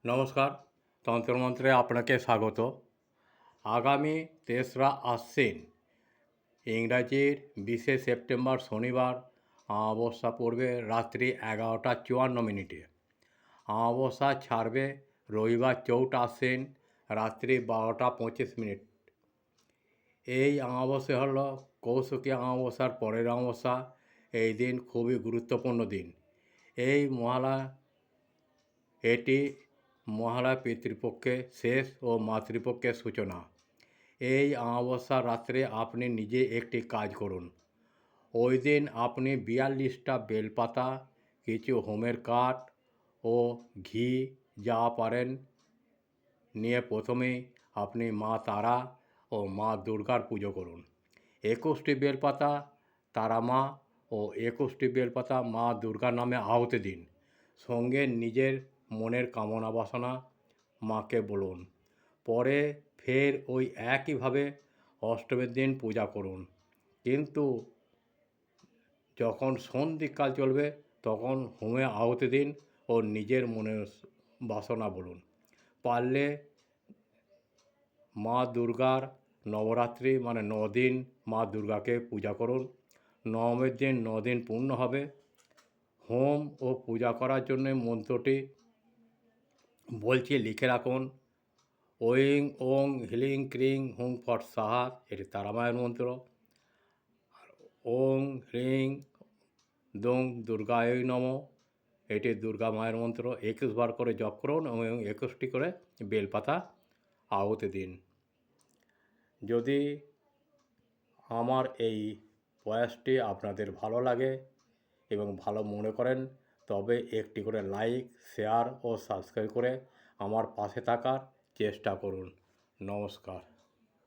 নমস্কার। তন্ত্রমন্ত্রে আপনাকে স্বাগত। আগামী ৩রা আশ্বিন ইংরাজির ২০শে সেপ্টেম্বর শনিবার অমাবস্যা পড়বে রাত্রি ১১টা ৫৪ মিনিটে। অমাবস্যা ছাড়বে রবিবার ৪ঠা আশ্বিন রাত্রি ১২টা ২৫ মিনিট। এই অমাবস্যা হল কৌশিকী অমাবস্যার পরের অমাবস্যা। এই দিন খুবই গুরুত্বপূর্ণ দিন। এটি মহালয়া পিতৃপক্ষে শেষ ও মাতৃপক্ষের সূচনা। এই অমাবস্যার রাত্রে আপনি নিজে একটি কাজ করুন। ওই দিন আপনি ৪২টা বেলপাতা, কিছু হোমের কাঠ ও ঘি যা পারেন নিয়ে প্রথমেই আপনি মা তারা ও মা দুর্গার পুজো করুন। ২১টি বেলপাতা তারা মা ও ২১টি বেলপাতা মা দুর্গার নামে আহুতি দিন। সঙ্গে নিজের মনের কামনা বাসনা মাকে বলুন। পরে ফের ওই একইভাবে অষ্টমীর দিন পূজা করুন। কিন্তু যখন সন্ধিকাল চলবে তখন হোমে আহুতি দিন ও নিজের মনের বাসনা বলুন। পারলে মা দুর্গার নবরাত্রি মানে ৯ দিন মা দুর্গাকে পূজা করুন। নবমীর দিন ৯ দিন পূর্ণ হবে। হোম ও পূজা করার জন্য মন্ত্রটি বলছি, লিখে রাখুন। ঐং ওং হ্লিং ক্রিং হুং ফট সাহা, এটি তারামায়ের মন্ত্র। ওং হ্রিং দোং দুর্গায় নমঃ, এটি দুর্গা মায়ের মন্ত্র। ২১ বার করে জপ করুন এবং ২১টি করে বেলপাতা আহুতি দিন। যদি আমার এই প্রয়াসটি আপনাদের ভালো লাগে এবং ভালো মনে করেন তবে একটি করে লাইক, শেয়ার ও সাবস্ক্রাইব করে আমার পাশে থাকার চেষ্টা করুন। নমস্কার।